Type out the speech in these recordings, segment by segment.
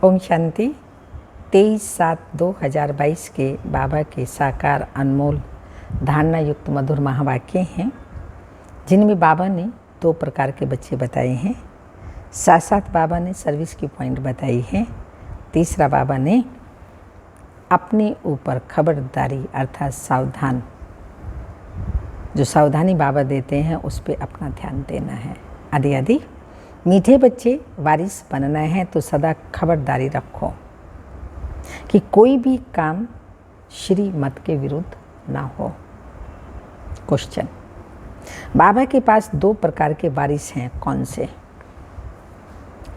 ओम शांति। 23/7/2022 के बाबा के साकार अनमोल धारणा युक्त मधुर महावाक्य हैं, जिनमें बाबा ने 2 प्रकार के बच्चे बताए हैं। साथ साथ बाबा ने सर्विस की पॉइंट बताई है। तीसरा, बाबा ने अपने ऊपर खबरदारी अर्थात सावधान, जो सावधानी बाबा देते हैं उस पर अपना ध्यान देना है। आदि आदि मीठे बच्चे वारिस बनना है तो सदा खबरदारी रखो कि कोई भी काम श्री मत के विरुद्ध ना हो। क्वेश्चन, बाबा के पास 2 प्रकार के वारिस हैं, कौन से?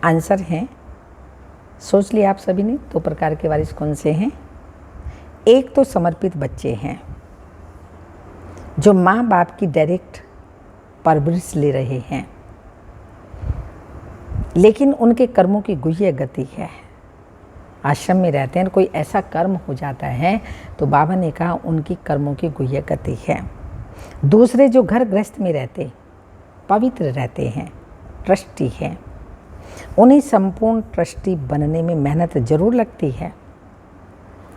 आंसर है, सोच लिया आप सभी ने 2 प्रकार के वारिस कौन से हैं। एक तो समर्पित बच्चे हैं जो माँ बाप की डायरेक्ट परवरिश ले रहे हैं, लेकिन उनके कर्मों की गुह्य गति है। आश्रम में रहते हैं, कोई ऐसा कर्म हो जाता है तो बाबा ने कहा उनकी कर्मों की गुह्य गति है। दूसरे जो घर गृहस्थ में रहते, पवित्र रहते हैं, ट्रस्टी हैं, उन्हें संपूर्ण ट्रस्टी बनने में मेहनत जरूर लगती है,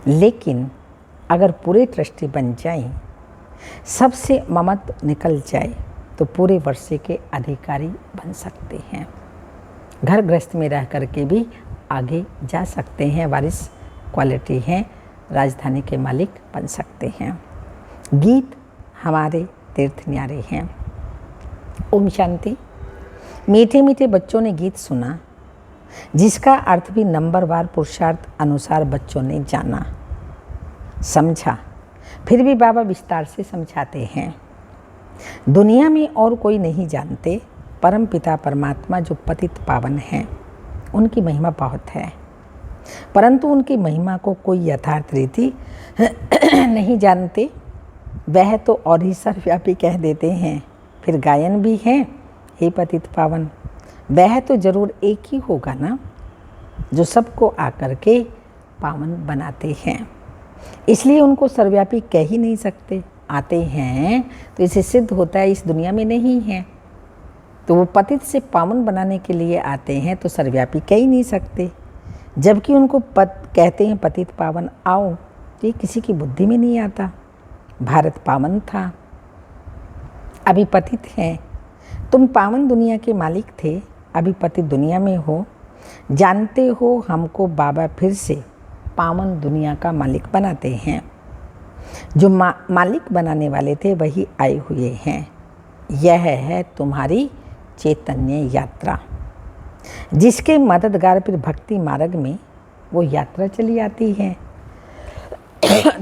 लेकिन अगर पूरे ट्रस्टी बन जाएं, सबसे ममत निकल जाए तो पूरे वर्षे के अधिकारी बन सकते हैं। घर गृहस्थ में रह करके भी आगे जा सकते हैं, वारिस क्वालिटी हैं, राजधानी के मालिक बन सकते हैं। गीत हमारे तीर्थ न्यारे हैं। ओम शांति। मीठे मीठे बच्चों ने गीत सुना, जिसका अर्थ भी नंबरवार पुरुषार्थ अनुसार बच्चों ने जाना, समझा। फिर भी बाबा विस्तार से समझाते हैं। दुनिया में और कोई नहीं जानते, परम पिता परमात्मा जो पतित पावन हैं, उनकी महिमा बहुत है, परंतु उनकी महिमा को कोई यथार्थ रीति नहीं जानते। वह तो और ही सर्वव्यापी कह देते हैं, फिर गायन भी है, हे पतित पावन। वह तो जरूर एक ही होगा ना, जो सबको आकर के पावन बनाते हैं, इसलिए उनको सर्वव्यापी कह ही नहीं सकते। आते हैं तो इसे सिद्ध होता है इस दुनिया में नहीं है, तो वो पतित से पावन बनाने के लिए आते हैं, तो सर्वव्यापी कह ही नहीं सकते। जबकि उनको कहते हैं पतित पावन आओ, तो ये किसी की बुद्धि में नहीं आता। भारत पावन था, अभी पतित है। तुम पावन दुनिया के मालिक थे, अभी पतित दुनिया में हो। जानते हो हमको बाबा फिर से पावन दुनिया का मालिक बनाते हैं। जो मालिक बनाने वाले थे वही आए हुए हैं। यह है तुम्हारी चैतन्य यात्रा, जिसके मददगार फिर भक्ति मार्ग में वो यात्रा चली आती है।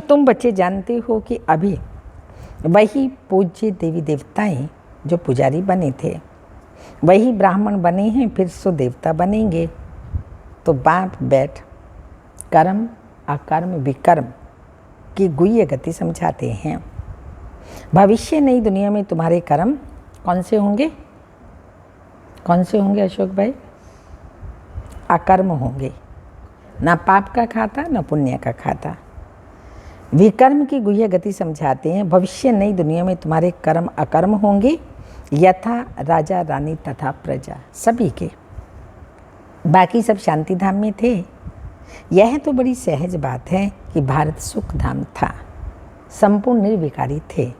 तुम बच्चे जानते हो कि अभी वही पूज्य देवी देवताएं जो पुजारी बने थे, वही ब्राह्मण बने हैं, फिर सो देवता बनेंगे। तो बाप बैठ कर्म अकर्म विकर्म की गुह्य गति समझाते हैं। भविष्य नई दुनिया में तुम्हारे कर्म कौन से होंगे? कौन से होंगे अशोक भाई? अकर्म होंगे, ना पाप का खाता ना पुण्य का खाता। विकर्म की गुह्य गति समझाते हैं। भविष्य नई दुनिया में तुम्हारे कर्म अकर्म होंगे, यथा राजा रानी तथा प्रजा सभी के। बाकी सब शांति धाम में थे। यह तो बड़ी सहज बात है कि भारत सुख धाम था, संपूर्ण निर्विकारी थे।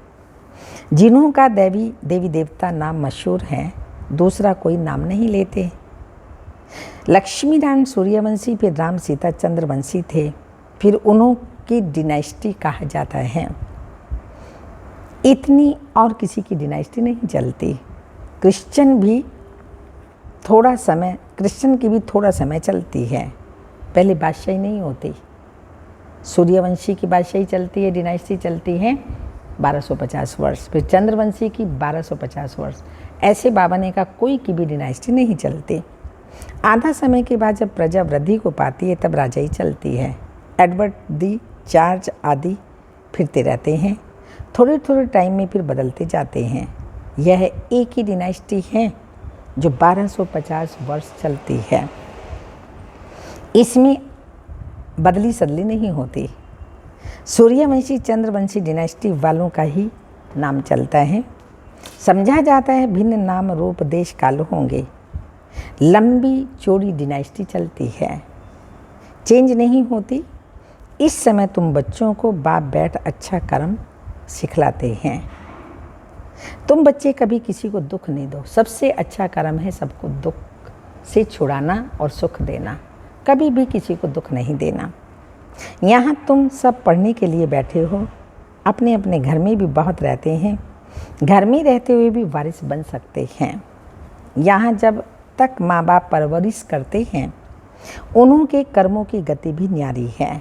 जिन्हों का देवी देवता नाम मशहूर है, दूसरा कोई नाम नहीं लेते। लक्ष्मीनारायण सूर्यवंशी, फिर राम सीता चंद्रवंशी थे, फिर उन्हों की डिनाइस्टी कहा जाता है। इतनी और किसी की डिनाइस्टी नहीं चलती। क्रिश्चियन की भी थोड़ा समय चलती है। पहले बादशाही नहीं होती, सूर्यवंशी की बादशाही चलती है, डिनाइस्टी चलती है 1250 वर्ष, फिर चंद्रवंशी की 1250 वर्ष। ऐसे बाबा ने कहा कोई की भी डिनाइस्टी नहीं चलती। आधा समय के बाद जब प्रजा वृद्धि को पाती है तब राजाई चलती है। एडवर्ड दी चार्ज आदि फिरते रहते हैं, थोड़े थोड़े टाइम में फिर बदलते जाते हैं। यह एक ही डिनाइस्टी है जो 1250 वर्ष चलती है। इसमें बदली सदली नहीं होती। सूर्यवंशी चंद्रवंशी डिनाइस्टी वालों का ही नाम चलता है। समझा जाता है भिन्न नाम रूप देश काल होंगे। लंबी चौड़ी डिनाइस्टी चलती है। चेंज नहीं होती। इस समय तुम बच्चों को बाप बैठ अच्छा कर्म सिखलाते हैं। तुम बच्चे कभी किसी को दुख नहीं दो। सबसे अच्छा कर्म है सबको दुख से छुड़ाना और सुख देना। कभी भी किसी को दुख नहीं देना। यहाँ तुम सब पढ़ने के लिए बैठे हो। अपने अपने घर में भी बहुत रहते हैं। घर में रहते हुए भी वारिस बन सकते हैं। यहाँ जब तक माँ बाप परवरिश करते हैं उन्हों के कर्मों की गति भी न्यारी है।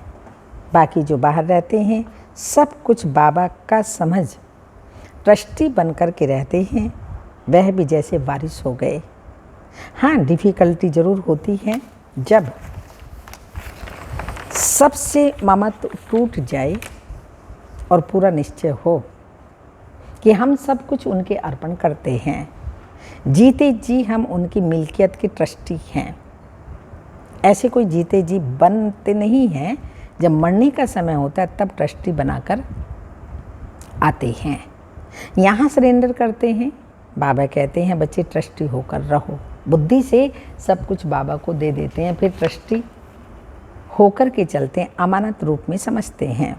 बाकी जो बाहर रहते हैं सब कुछ बाबा का समझ ट्रस्टी बन कर के रहते हैं। वह भी जैसे वारिस हो गए। हाँ, डिफ़िकल्टी ज़रूर होती है जब सबसे ममत्व टूट जाए और पूरा निश्चय हो कि हम सब कुछ उनके अर्पण करते हैं। जीते जी हम उनकी मिल्कियत के ट्रस्टी हैं। ऐसे कोई जीते जी बनते नहीं हैं। जब मरने का समय होता है तब ट्रस्टी बनाकर आते हैं। यहाँ सरेंडर करते हैं। बाबा कहते हैं बच्चे ट्रस्टी होकर रहो। बुद्धि से सब कुछ बाबा को दे देते हैं, फिर ट्रस्टी होकर के चलते हैं, अमानत रूप में समझते हैं।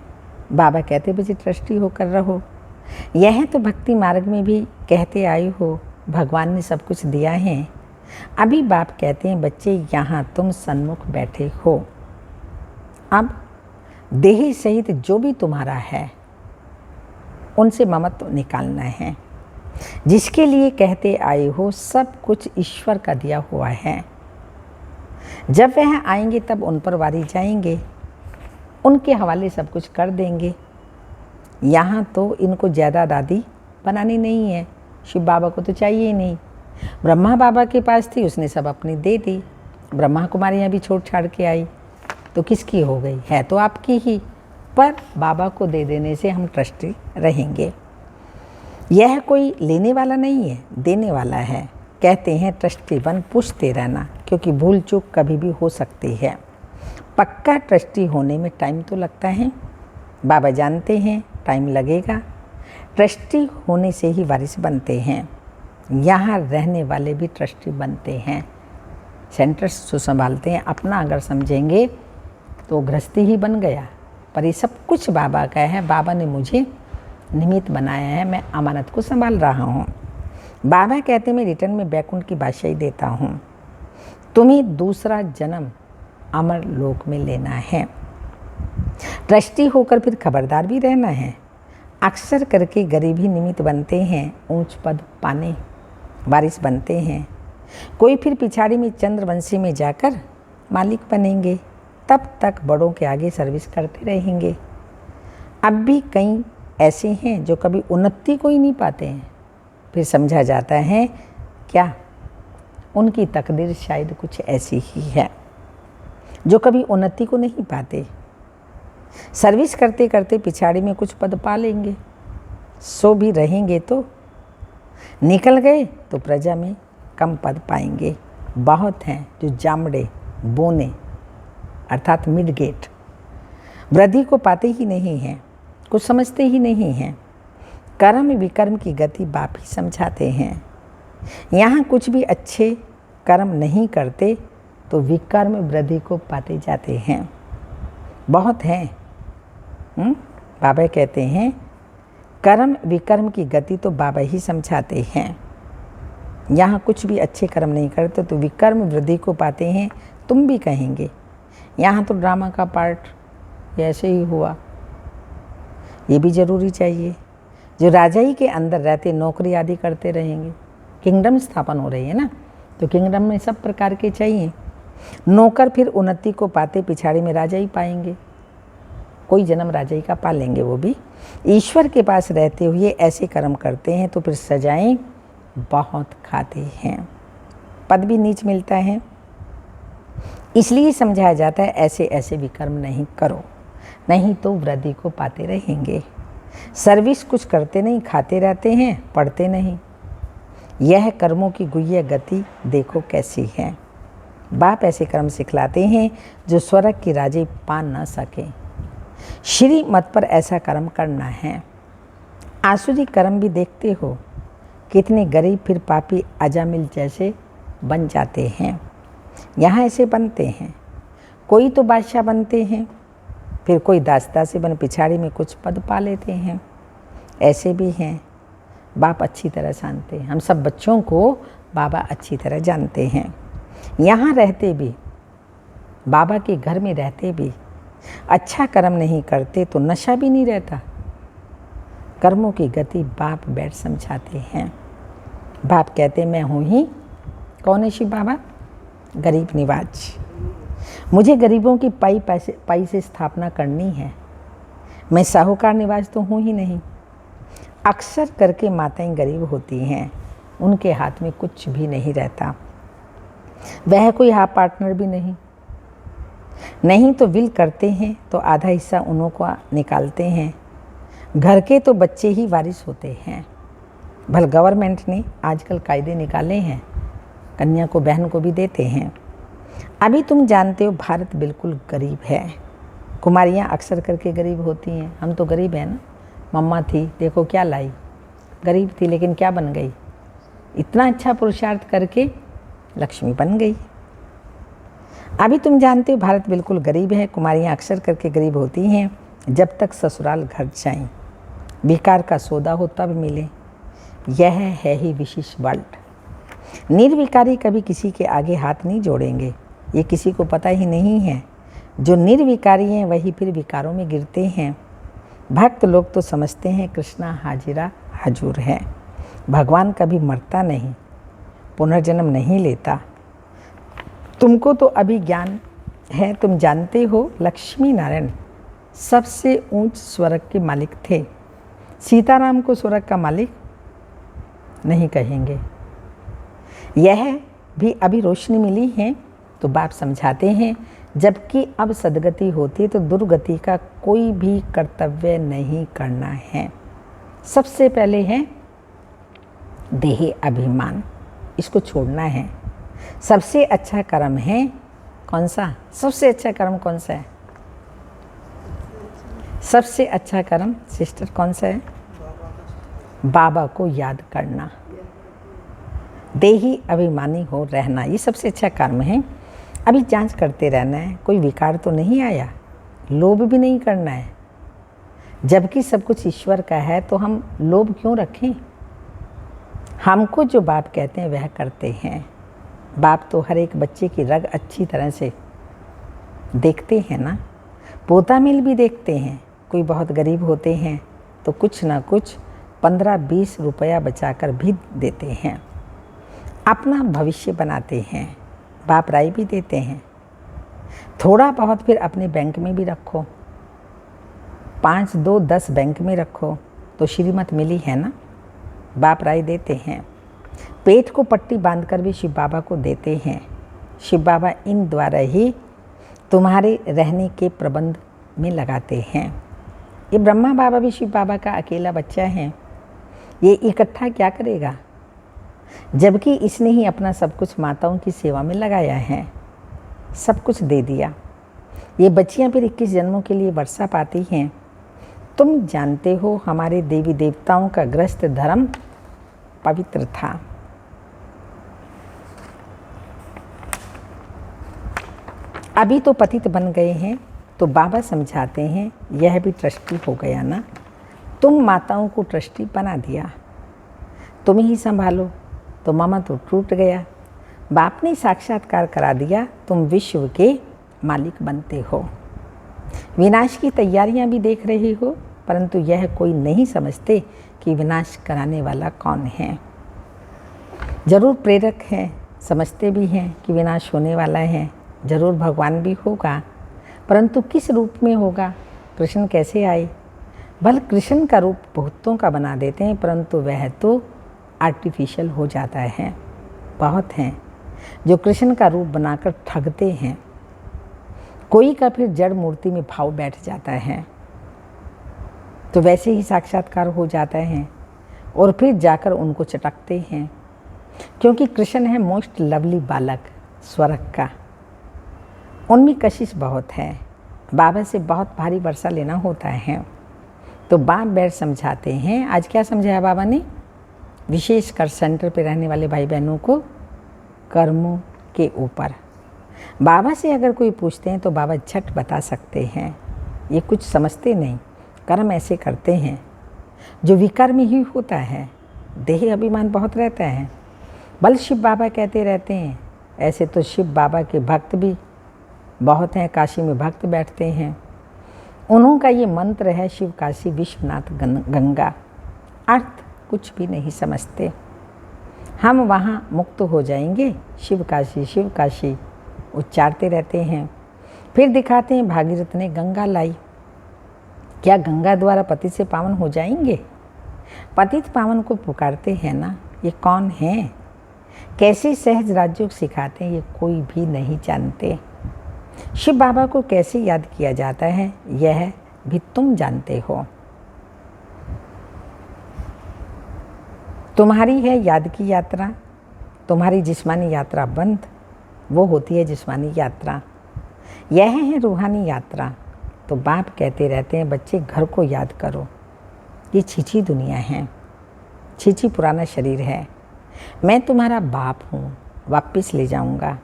बाबा कहते बच्चे ट्रस्टी होकर रहो। यह तो भक्ति मार्ग में भी कहते आए हो, भगवान ने सब कुछ दिया है। अभी बाप कहते हैं बच्चे यहाँ तुम सन्मुख बैठे हो। अब देह सहित जो भी तुम्हारा है उनसे ममत्व निकालना है। जिसके लिए कहते आए हो सब कुछ ईश्वर का दिया हुआ है। जब वह आएंगे तब उन पर वारी जाएंगे, उनके हवाले सब कुछ कर देंगे। यहाँ तो इनको ज़्यादा दादी बनानी नहीं है। शिव बाबा को तो चाहिए ही नहीं। ब्रह्मा बाबा के पास थी, उसने सब अपनी दे दी। ब्रह्मा कुमारी यहाँ भी छोड़ छाड़ के आई तो किसकी हो गई? है तो आपकी ही, पर बाबा को दे देने से हम ट्रस्टी रहेंगे। यह कोई लेने वाला नहीं है, देने वाला है। कहते हैं ट्रस्टी बन पूछते रहना, क्योंकि भूल चूक कभी भी हो सकती है। पक्का ट्रस्टी होने में टाइम तो लगता है। बाबा जानते हैं टाइम लगेगा। ट्रस्टी होने से ही वारिस बनते हैं। यहाँ रहने वाले भी ट्रस्टी बनते हैं। सेंटर्स जो संभालते हैं, अपना अगर समझेंगे तो गृहस्थी ही बन गया, पर ये सब कुछ बाबा का है। बाबा ने मुझे निमित्त बनाया है, मैं अमानत को संभाल रहा हूँ। बाबा कहते मैं रिटर्न में बैकुंठ की बादशाही देता हूँ। तुम्हें दूसरा जन्म अमर लोक में लेना है। ट्रस्टी होकर फिर खबरदार भी रहना है। अक्सर करके गरीब ही निमित्त बनते हैं, ऊंच पद पाने वारिस बनते हैं। कोई फिर पिछाड़ी में चंद्रवंशी में जाकर मालिक बनेंगे। तब तक बड़ों के आगे सर्विस करते रहेंगे। अब भी कई ऐसे हैं जो कभी उन्नति को ही नहीं पाते हैं। फिर समझा जाता है क्या उनकी तकदीर शायद कुछ ऐसी ही है जो कभी उन्नति को नहीं पाते। सर्विस करते करते पिछाड़ी में कुछ पद पा लेंगे, सो भी रहेंगे तो निकल गए तो प्रजा में कम पद पाएंगे। बहुत हैं जो जामड़े बोने अर्थात मिड गेट वृद्धि को पाते ही नहीं हैं, कुछ समझते ही नहीं हैं। कर्म विकर्म की गति बाप ही समझाते हैं। यहाँ कुछ भी अच्छे कर्म नहीं करते तो विकर्म वृद्धि को पाते जाते हैं। बहुत हैं। बाबा कहते हैं कर्म विकर्म की गति तो बाबा ही समझाते हैं। यहाँ कुछ भी अच्छे कर्म नहीं करते तो विकर्म वृद्धि को पाते हैं। तुम भी कहेंगे यहाँ तो ड्रामा का पार्ट ऐसे ही हुआ। ये भी ज़रूरी चाहिए। जो राजाई के अंदर रहते नौकरी आदि करते रहेंगे, किंगडम स्थापन हो रही है ना, तो किंगडम में सब प्रकार के चाहिए। नौकर फिर उन्नति को पाते पिछाड़ी में राजाई पाएंगे। कोई जन्म राजाई का पा लेंगे। वो भी ईश्वर के पास रहते हुए ऐसे कर्म करते हैं तो फिर सजाएं बहुत खाते हैं, पद भी नीच मिलता है। इसलिए समझाया जाता है ऐसे ऐसे विकर्म नहीं करो, नहीं तो वृद्धि को पाते रहेंगे। सर्विस कुछ करते नहीं, खाते रहते हैं, पढ़ते नहीं। यह कर्मों की गुह्य गति देखो कैसी है। बाप ऐसे कर्म सिखलाते हैं जो स्वर्ग की राजी पा न सके। श्री मत पर ऐसा कर्म करना है। आसुरी कर्म भी देखते हो, कितने गरीब फिर पापी अजामिल जैसे बन जाते हैं। यहाँ ऐसे बनते हैं। कोई तो बादशाह बनते हैं, फिर कोई दास-दासी बन पिछाड़ी में कुछ पद पा लेते हैं। ऐसे भी हैं। बाप अच्छी तरह जानते हैं, हम सब बच्चों को बाबा अच्छी तरह जानते हैं। यहाँ रहते भी, बाबा के घर में रहते भी अच्छा कर्म नहीं करते तो नशा भी नहीं रहता। कर्मों की गति बाप बैठ समझाते हैं। बाप कहते मैं हूँ ही कौन है शिव बाबा? गरीब निवाज। मुझे गरीबों की पाई से स्थापना करनी है। मैं साहूकार निवाज तो हूँ ही नहीं। अक्सर करके माताएं गरीब होती हैं, उनके हाथ में कुछ भी नहीं रहता। वह कोई हाफ पार्टनर भी नहीं तो विल करते हैं तो आधा हिस्सा उन्हों को निकालते हैं। घर के तो बच्चे ही वारिस होते हैं। भल गवर्नमेंट ने आजकल कायदे निकाले हैं, कन्या को बहन को भी देते हैं। अभी तुम जानते हो भारत बिल्कुल गरीब है। कुमारियाँ अक्सर करके गरीब होती हैं। हम तो गरीब हैं ना। मम्मा थी, देखो क्या लाई, गरीब थी लेकिन क्या बन गई, इतना अच्छा पुरुषार्थ करके लक्ष्मी बन गई। अभी तुम जानते हो भारत बिल्कुल गरीब है। कुमारियाँ अक्सर करके गरीब होती हैं जब तक ससुराल घर जाएं, बेकार का सौदा हो तब मिले। यह है ही विशेष वर्ल्ड। निर्विकारी कभी किसी के आगे हाथ नहीं जोड़ेंगे, ये किसी को पता ही नहीं है। जो निर्विकारी हैं वही फिर विकारों में गिरते हैं। भक्त लोग तो समझते हैं कृष्णा हाजिरा हजूर है। भगवान कभी मरता नहीं, पुनर्जन्म नहीं लेता। तुमको तो अभी ज्ञान है, तुम जानते हो लक्ष्मी नारायण सबसे ऊंच स्वर्ग के मालिक थे। सीताराम को स्वर्ग का मालिक नहीं कहेंगे। यह भी अभी रोशनी मिली है तो बाप समझाते हैं, जबकि अब सदगति होती है तो दुर्गति का कोई भी कर्तव्य नहीं करना है। सबसे पहले है देह अभिमान, इसको छोड़ना है। सबसे अच्छा कर्म है कौन सा? सबसे अच्छा कर्म कौन सा है? सबसे अच्छा कर्म सिस्टर कौन सा है? बाबा को याद करना, देही अभिमानी हो रहना, ये सबसे अच्छा कर्म है। अभी जांच करते रहना है, कोई विकार तो नहीं आया, लोभ भी नहीं करना है। जबकि सब कुछ ईश्वर का है तो हम लोभ क्यों रखें? हमको जो बाप कहते हैं वह करते हैं। बाप तो हर एक बच्चे की रग अच्छी तरह से देखते हैं ना, पोता मिल भी देखते हैं। कोई बहुत गरीब होते हैं तो कुछ ना कुछ 15-20 रुपया बचाकर भी देते हैं, अपना भविष्य बनाते हैं। बाप राय भी देते हैं, थोड़ा बहुत फिर अपने बैंक में भी रखो, 5, 2, 10 बैंक में रखो तो श्रीमत मिली है ना। बाप राय देते हैं। पेट को पट्टी बांधकर भी शिव बाबा को देते हैं। शिव बाबा इन द्वारा ही तुम्हारे रहने के प्रबंध में लगाते हैं। ये ब्रह्मा बाबा भी शिव बाबा का अकेला बच्चा है, ये इकट्ठा क्या करेगा? जबकि इसने ही अपना सब कुछ माताओं की सेवा में लगाया है, सब कुछ दे दिया। ये बच्चियां फिर 21 जन्मों के लिए वर्षा पाती हैं। तुम जानते हो हमारे देवी देवताओं का ग्रस्त धर्म पवित्र था। अभी तो पतित बन गए हैं तो बाबा समझाते हैं यह भी ट्रस्टी हो गया ना। तुम माताओं को ट्रस्टी बना दिया, तुम ही संभालो, तो मामा तो टूट गया। बाप ने साक्षात्कार करा दिया, तुम विश्व के मालिक बनते हो। विनाश की तैयारियां भी देख रही हो, परंतु यह कोई नहीं समझते कि विनाश कराने वाला कौन है। जरूर प्रेरक है, समझते भी हैं कि विनाश होने वाला है, जरूर भगवान भी होगा, परंतु किस रूप में होगा? कृष्ण कैसे आए? भल कृष्ण का रूप बहुतों का बना देते हैं, परंतु वह तो आर्टिफिशियल हो जाता है। बहुत हैं जो कृष्ण का रूप बनाकर ठगते हैं। कोई का फिर जड़ मूर्ति में भाव बैठ जाता है तो वैसे ही साक्षात्कार हो जाता है और फिर जाकर उनको चटकते हैं, क्योंकि कृष्ण है मोस्ट लवली बालक स्वर्ग का। उनमें कशिश बहुत है, बाबा से बहुत भारी वर्षा लेना होता है। तो बाप बैठ समझाते हैं। आज क्या समझाया बाबा ने? विशेषकर सेंटर पे रहने वाले भाई बहनों को कर्मों के ऊपर। बाबा से अगर कोई पूछते हैं तो बाबा झट बता सकते हैं। ये कुछ समझते नहीं, कर्म ऐसे करते हैं जो विकर्म ही होता है। देह अभिमान बहुत रहता है। बल शिव बाबा कहते रहते हैं। ऐसे तो शिव बाबा के भक्त भी बहुत हैं, काशी में भक्त बैठते हैं। उन्हों का ये मंत्र है शिव काशी विश्वनाथ गंगा। अर्थ कुछ भी नहीं समझते। हम वहाँ मुक्त हो जाएंगे, शिव काशी उच्चारते रहते हैं। फिर दिखाते हैं भागीरथ ने गंगा लाई। क्या गंगा द्वारा पति से पावन हो जाएंगे? पतित पावन को पुकारते हैं ना, ये कौन है? कैसे सहज राजयोग सिखाते हैं, ये कोई भी नहीं जानते। शिव बाबा को कैसे याद किया जाता है, यह भी तुम जानते हो। तुम्हारी है याद की यात्रा, तुम्हारी जिस्मानी यात्रा बंद, वो होती है जिस्मानी यात्रा। यह है रूहानी यात्रा। तो बाप कहते रहते हैं बच्चे घर को याद करो। ये छीछी दुनिया है, छीछी पुराना शरीर है। मैं तुम्हारा बाप हूँ, वापस ले जाऊँगा।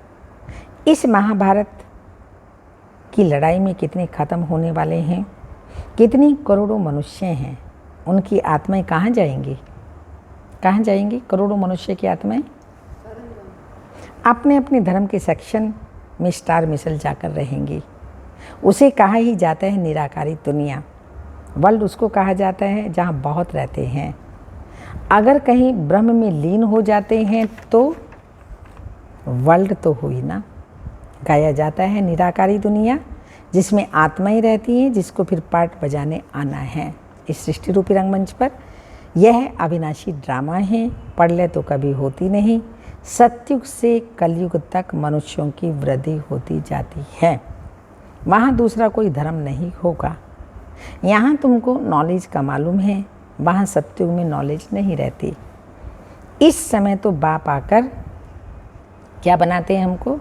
इस महाभारत की लड़ाई में कितने ख़त्म होने वाले हैं, कितनी करोड़ों मनुष्य हैं, उनकी आत्माएं कहाँ जाएंगी? कहाँ जाएंगी करोड़ों मनुष्य की आत्माएं? अपने अपने धर्म के सेक्शन में स्टार मिसल जाकर रहेंगी। उसे कहा ही जाता है निराकारी दुनिया। वर्ल्ड उसको कहा जाता है जहाँ बहुत रहते हैं। अगर कहीं ब्रह्म में लीन हो जाते हैं तो वर्ल्ड तो हुई ना। गाया जाता है निराकारी दुनिया, जिसमें आत्माएं रहती हैं, जिसको फिर पार्ट बजाने आना है इस सृष्टि रूपी रंगमंच पर। यह अविनाशी ड्रामा है, पढ़ ले तो कभी होती नहीं। सतयुग से कलयुग तक मनुष्यों की वृद्धि होती जाती है। वहाँ दूसरा कोई धर्म नहीं होगा। यहाँ तुमको नॉलेज का मालूम है, वहाँ सतयुग में नॉलेज नहीं रहती। इस समय तो बाप आकर क्या बनाते हैं हमको?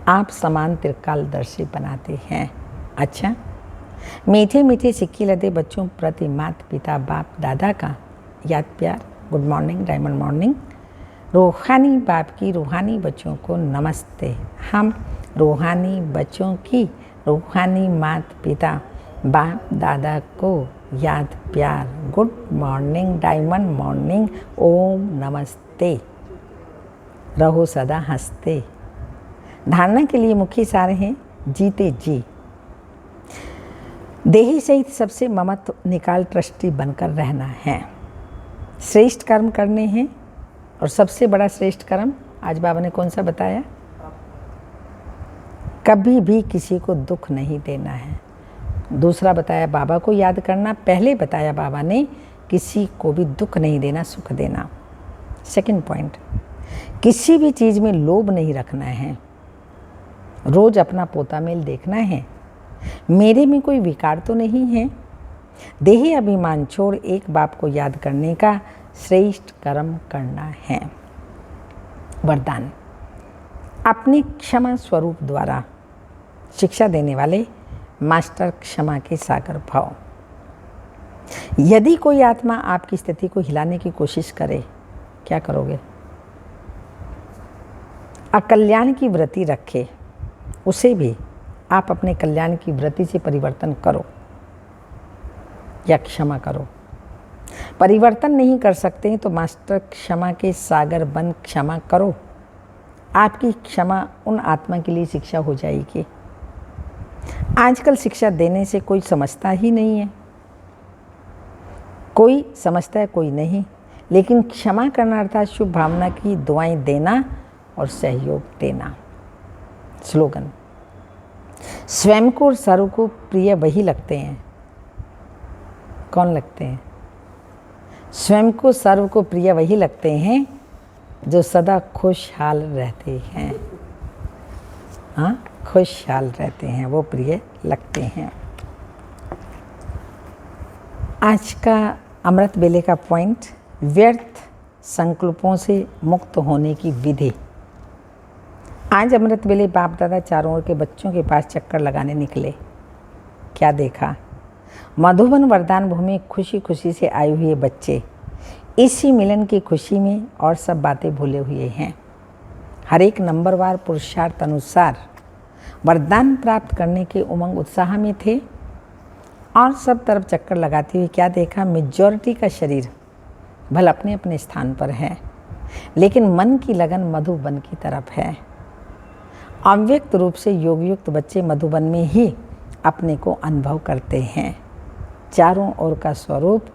आप समान त्रिकालदर्शी बनाते हैं। अच्छा, मीठे मीठे सिक्के लदे बच्चों प्रति माता पिता बाप दादा का याद प्यार। Good morning, diamond morning. रूहानी बाप की रूहानी बच्चों को नमस्ते। हम रूहानी बच्चों की रूहानी माता पिता बाप दादा को याद प्यार। Good morning, diamond morning. ओम नमस्ते। रहो सदा हंसते। धारणा के लिए मुख्य सार हैं जीते जी। देही सहित सबसे ममत्व निकाल ट्रस्टी बनकर रहना है। श्रेष्ठ कर्म करने हैं, और सबसे बड़ा श्रेष्ठ कर्म आज बाबा ने कौन सा बताया? कभी भी किसी को दुख नहीं देना है। दूसरा बताया बाबा को याद करना। पहले बताया बाबा ने किसी को भी दुख नहीं देना, सुख देना। सेकंड पॉइंट, किसी भी चीज़ में लोभ नहीं रखना है। रोज अपना पोता मेल देखना है, मेरे में कोई विकार तो नहीं है। देही अभिमान छोड़ एक बाप को याद करने का श्रेष्ठ कर्म करना है। वरदान, अपने क्षमा स्वरूप द्वारा शिक्षा देने वाले मास्टर क्षमा के सागर भाव। यदि कोई आत्मा आपकी स्थिति को हिलाने की कोशिश करे, क्या करोगे? अकल्याण की वृत्ति रखे, उसे भी आप अपने कल्याण की वृत्ति से परिवर्तन करो या क्षमा करो। परिवर्तन नहीं कर सकते तो मास्टर क्षमा के सागर बन क्षमा करो। आपकी क्षमा उन आत्मा के लिए शिक्षा हो जाएगी। आजकल शिक्षा देने से कोई समझता ही नहीं है। कोई समझता है, कोई नहीं। लेकिन क्षमा करना अर्थात शुभ भावना की दुआएं देना और सहयोग देना। स्लोगन, स्वयं को और सर्व को प्रिय वही लगते हैं। कौन लगते हैं? स्वयं को सर्व को प्रिय वही लगते हैं जो सदा खुशहाल रहते हैं। हाँ, खुशहाल रहते हैं, वो प्रिय लगते हैं। आज का अमृत बेले का पॉइंट, व्यर्थ संकल्पों से मुक्त होने की विधि। आज अमृत बेले बाप दादा चारों ओर के बच्चों के पास चक्कर लगाने निकले। क्या देखा? मधुबन वरदान भूमि खुशी खुशी से आए हुए बच्चे इसी मिलन की खुशी में और सब बातें भूले हुए हैं। हर एक नंबरवार पुरुषार्थ अनुसार वरदान प्राप्त करने के उमंग उत्साह में थे और सब तरफ चक्कर लगाते हुए क्या देखा, मेजॉरिटी का शरीर भले अपने अपने स्थान पर है, लेकिन मन की लगन मधुबन की तरफ है। अव्यक्त रूप से योगयुक्त बच्चे मधुबन में ही अपने को अनुभव करते हैं। चारों ओर का स्वरूप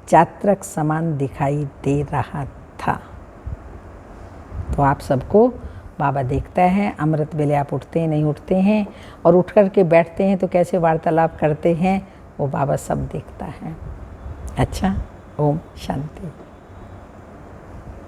चात्रक समान दिखाई दे रहा था। तो आप सबको बाबा देखता है। अमृत वेले आप उठते हैं, नहीं उठते हैं, और उठ कर के बैठते हैं तो कैसे वार्तालाप करते हैं, वो बाबा सब देखता है। अच्छा, ओम शांति।